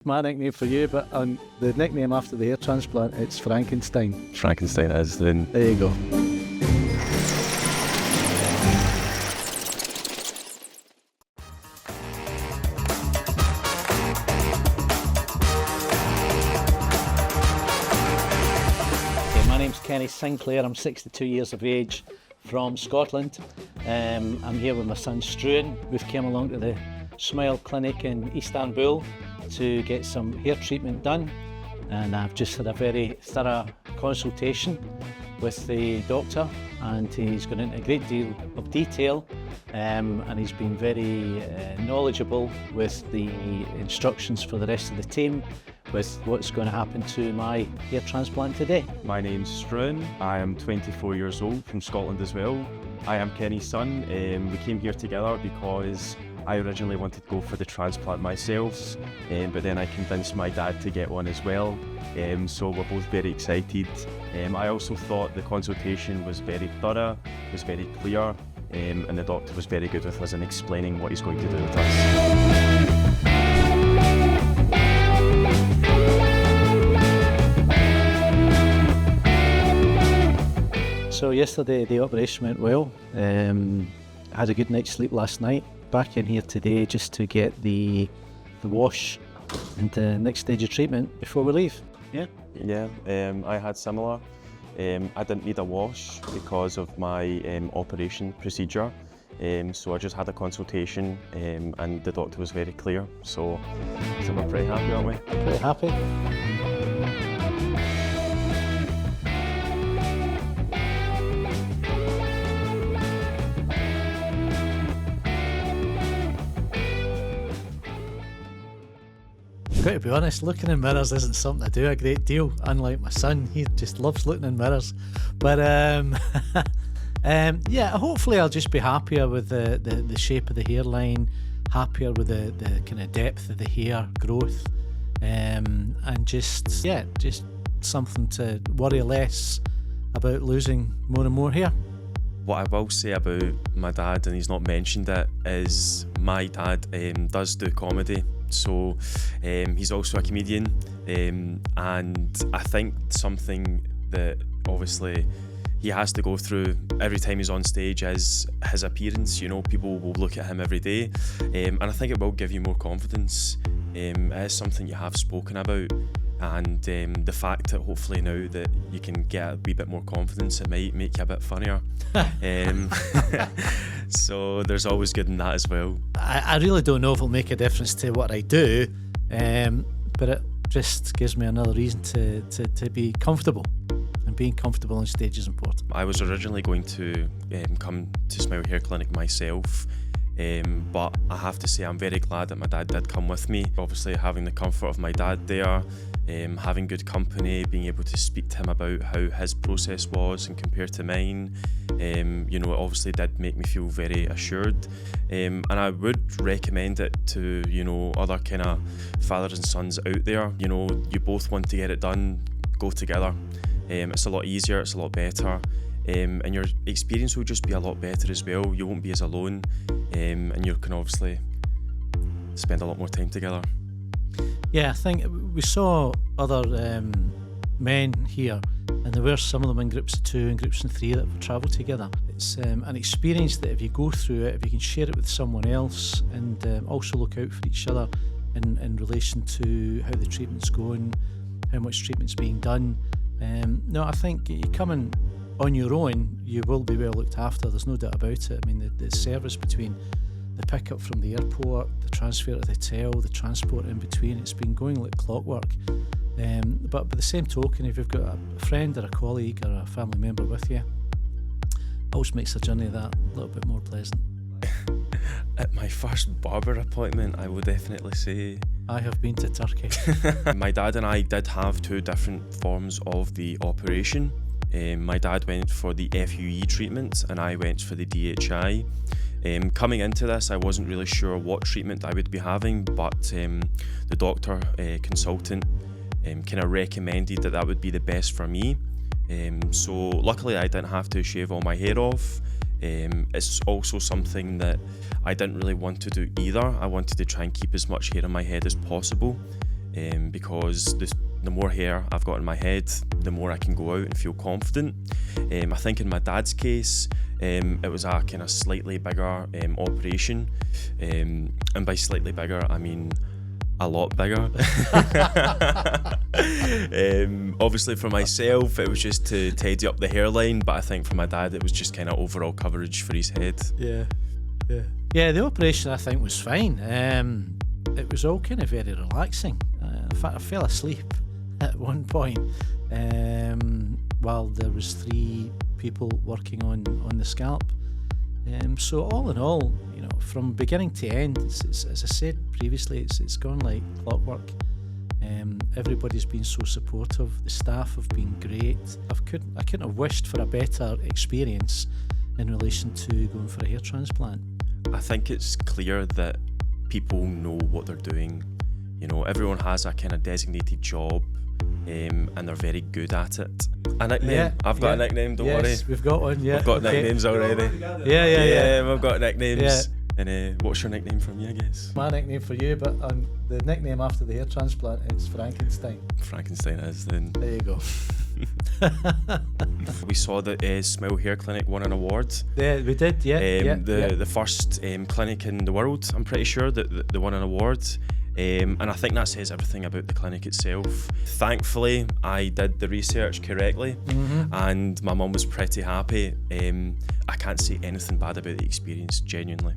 My nickname for you, but the nickname after the hair transplant, it's Frankenstein. Frankenstein is then. There you go. My name's Kenny Sinclair. I'm 62 years of age from Scotland. I'm here with my son Struan. We've come along to the Smile Clinic in Istanbul to get some hair treatment done, and I've just had a very thorough consultation with the doctor, and he's gone into a great deal of detail, and he's been very knowledgeable with the instructions for the rest of the team with what's going to happen to my hair transplant today. My name's Struan. I am 24 years old, from Scotland as well. I am Kenny's son. We came here together because I originally wanted to go for the transplant myself, but then I convinced my dad to get one as well, so we're both very excited. I also thought the consultation was very thorough, was very clear, and the doctor was very good with us in explaining what he's going to do with us. So yesterday the operation went well. I had a good night's sleep last night. Back in here today just to get the wash and the next stage of treatment before we leave. Yeah? Yeah, I had similar. I didn't need a wash because of my operation procedure. So I just had a consultation, and the doctor was very clear. So we're pretty happy, aren't we? Pretty happy. Got to be honest, looking in mirrors isn't something I do a great deal, unlike my son. He just loves looking in mirrors. But yeah, hopefully I'll just be happier with the shape of the hairline, happier with the kind of depth of the hair growth, and just something to worry less about losing more and more hair. What I will say about my dad, and he's not mentioned it, is my dad does do comedy. So he's also a comedian, and I think something that obviously he has to go through every time he's on stage is his appearance. You know, people will look at him every day, and I think it will give you more confidence. It is something you have spoken about, and the fact that hopefully now that you can get a wee bit more confidence, it might make you a bit funnier. So there's always good in that as well. I really don't know if it'll make a difference to what I do, but it just gives me another reason to be comfortable, and being comfortable on stage is important. I was originally going to come to Smile Hair Clinic myself, but I have to say I'm very glad that my dad did come with me. Obviously having the comfort of my dad there, having good company, being able to speak to him about how his process was and compared to mine, you know, it obviously did make me feel very assured, and I would recommend it to, you know, other kind of fathers and sons out there. You know, you both want to get it done, go together. It's a lot easier, it's a lot better, and your experience will just be a lot better as well. You won't be as alone, and you can obviously spend a lot more time together. Yeah, I think we saw other men here, and there were some of them in groups of 2 and groups of 3 that have travelled together. It's an experience that if you go through it, if you can share it with someone else, and also look out for each other in relation to how the treatment's going, how much treatment's being done. No, I think you come in on your own, you will be well looked after, there's no doubt about it. I mean, the service between the pick-up from the airport, the transfer to the hotel, the transport in between, it's been going like clockwork. But by the same token, if you've got a friend or a colleague or a family member with you, it always makes the journey that a little bit more pleasant. At my first barber appointment, I would definitely say I have been to Turkey. My dad and I did have 2 different forms of the operation. My dad went for the FUE treatment and I went for the DHI. Coming into this, I wasn't really sure what treatment I would be having, but the doctor, consultant, kind of recommended that would be the best for me. So luckily I didn't have to shave all my hair off. It's also something that I didn't really want to do either. I wanted to try and keep as much hair on my head as possible. because the more hair I've got in my head, the more I can go out and feel confident. I think in my dad's case, it was a kind of slightly bigger operation, and by slightly bigger I mean a lot bigger. Obviously for myself it was just to tidy up the hairline, but I think for my dad it was just kind of overall coverage for his head. Yeah, the operation I think was fine. It was all kind of very relaxing. In fact, I fell asleep at one point while there was 3 people working on the scalp. So all in all, you know, from beginning to end, it's, as I said previously, it's gone like clockwork. Everybody's been so supportive. The staff have been great. I couldn't have wished for a better experience in relation to going for a hair transplant. I think it's clear that people know what they're doing. You know, everyone has a kind of designated job, and they're very good at it. A nickname? Yeah, I've got a nickname, don't worry. Yes, we've got one, yeah. We've got nicknames already. Yeah. We've got nicknames. Yeah. And what's your nickname from me, I guess? My nickname for you, but the nickname after the hair transplant, it's Frankenstein. Frankenstein is then. There you go. We saw that Smile Hair Clinic won an award. Yeah, we did, The first clinic in the world, I'm pretty sure, that they won an award. And I think that says everything about the clinic itself. Thankfully, I did the research correctly, and my mum was pretty happy. I can't say anything bad about the experience, genuinely.